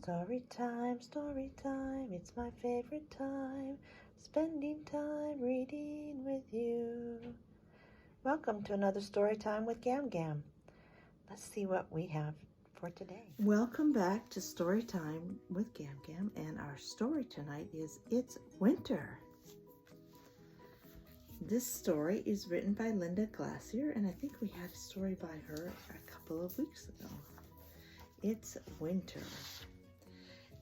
Story time, it's my favorite time, spending time reading with you. Welcome to another story time with GamGam. Let's see what we have for today. Welcome back to Story Time with GamGam, and our story tonight is It's Winter. This story is written by Linda Glacier, and I think we had a story by her a couple of weeks ago. It's Winter.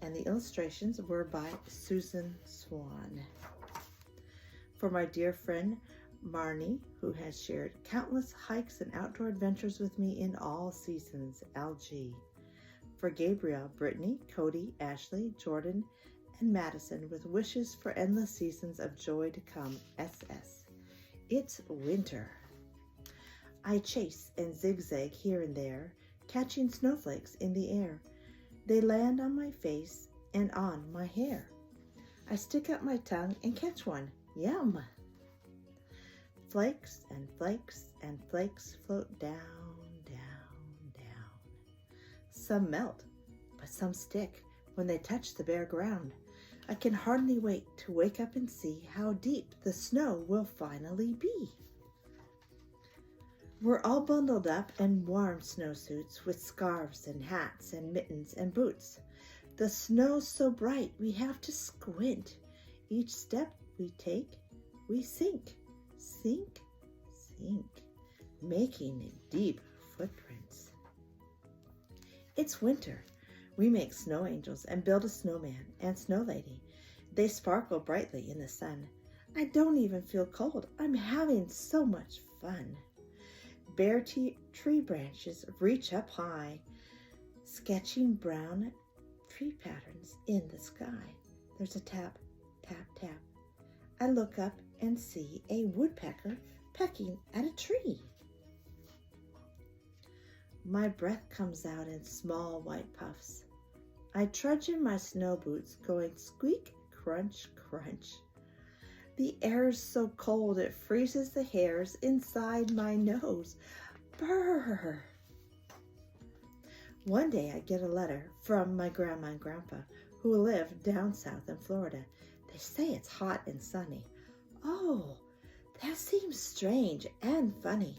And the illustrations were by Susan Swan. For my dear friend Marnie, who has shared countless hikes and outdoor adventures with me in all seasons, LG. For Gabriel, Brittany, Cody, Ashley, Jordan, and Madison, with wishes for endless seasons of joy to come, SS. It's winter. I chase and zigzag here and there, catching snowflakes in the air. They land on my face and on my hair. I stick out my tongue and catch one. Yum! Flakes and flakes and flakes float down, down, down. Some melt, but some stick when they touch the bare ground. I can hardly wait to wake up and see how deep the snow will finally be. We're all bundled up in warm snowsuits with scarves and hats and mittens and boots. The snow's so bright we have to squint. Each step we take, we sink, sink, sink, making deep footprints. It's winter. We make snow angels and build a snowman and snow lady. They sparkle brightly in the sun. I don't even feel cold. I'm having so much fun. Bare tree branches reach up high, sketching brown tree patterns in the sky. There's a tap, tap, tap. I look up and see a woodpecker pecking at a tree. My breath comes out in small white puffs. I trudge in my snow boots, going squeak, crunch, crunch. The air's so cold it freezes the hairs inside my nose. Brrr! One day I get a letter from my grandma and grandpa, who live down south in Florida. They say it's hot and sunny. Oh, that seems strange and funny.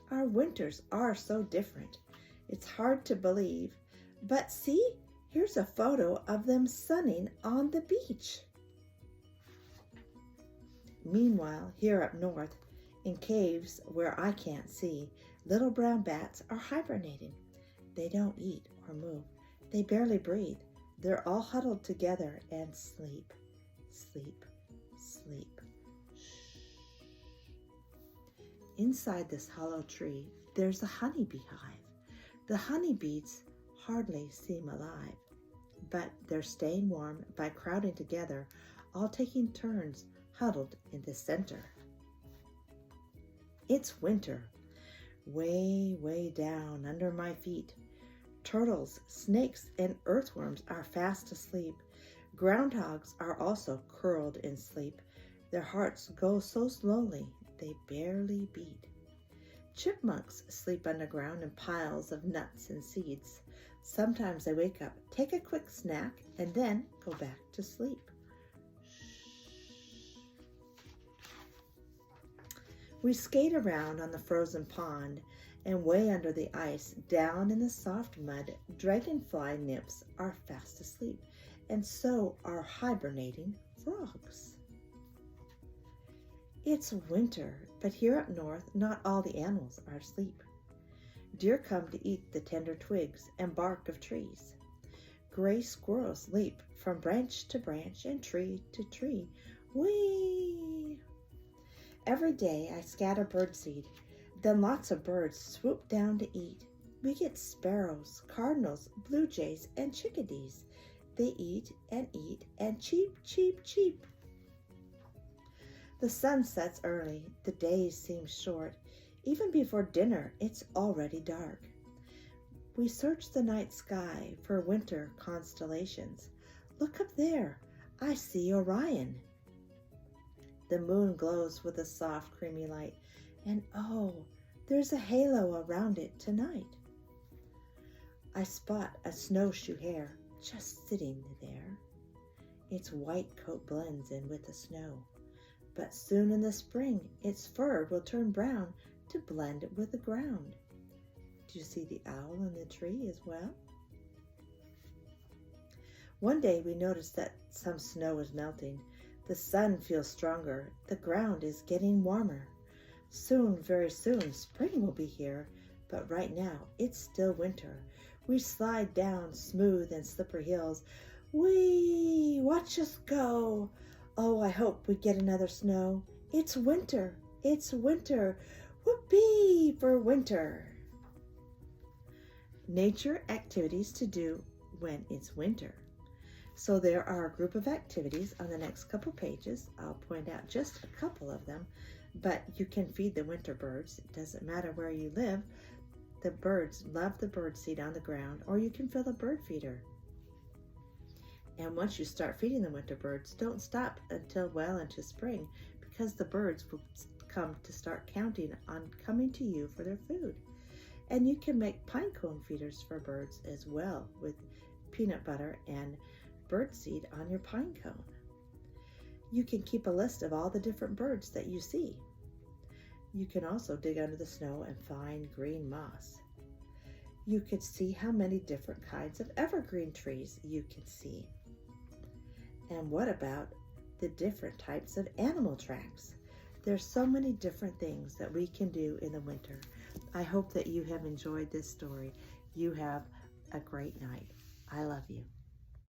Our winters are so different. It's hard to believe. But see, here's a photo of them sunning on the beach. Meanwhile, here up north, in caves where I can't see, little brown bats are hibernating. They don't eat or move. They barely breathe. They're all huddled together and sleep, sleep, sleep. Shh. Inside this hollow tree, there's a honeybee hive. The honeybees hardly seem alive, but they're staying warm by crowding together, all taking turns huddled in the center. It's winter. Way, way down under my feet, turtles, snakes, and earthworms are fast asleep. Groundhogs are also curled in sleep. Their hearts go so slowly they barely beat. Chipmunks sleep underground in piles of nuts and seeds. Sometimes they wake up, take a quick snack, and then go back to sleep. We skate around on the frozen pond, and way under the ice, down in the soft mud, dragonfly nymphs are fast asleep, and so are hibernating frogs. It's winter, but here up north, not all the animals are asleep. Deer come to eat the tender twigs and bark of trees. Gray squirrels leap from branch to branch and tree to tree. Whee! Every day I scatter birdseed, then lots of birds swoop down to eat. We get sparrows, cardinals, blue jays, and chickadees. They eat and cheep, cheep, cheep. The sun sets early, the days seem short. Even before dinner, it's already dark. We search the night sky for winter constellations. Look up there, I see Orion. The moon glows with a soft, creamy light, and oh, there's a halo around it tonight. I spot a snowshoe hare. just sitting there. Its white coat blends in with the snow, but soon in the spring its fur will turn brown to blend with the ground. Do you see the owl in the tree as well? One day we noticed that some snow is melting. The sun feels stronger. The ground is getting warmer. Soon, very soon, spring will be here, but right now it's still winter. We slide down smooth and slippery hills. Whee! Watch us go! Oh, I hope we get another snow. It's winter. It's winter. Whoopee for winter. Nature activities to do when it's winter. So there are a group of activities on the next couple pages. I'll point out just a couple of them, but you can feed the winter birds. It doesn't matter where you live. The birds love the bird seed on the ground, or you can fill a bird feeder. And once you start feeding the winter birds, don't stop until well into spring, because the birds will come to start counting on coming to you for their food. And you can make pine cone feeders for birds as well, with peanut butter and bird seed on your pine cone. You can keep a list of all the different birds that you see. You can also dig under the snow and find green moss. You could see how many different kinds of evergreen trees you can see. And what about the different types of animal tracks? There's so many different things that we can do in the winter. I hope that you have enjoyed this story. You have a great night. I love you.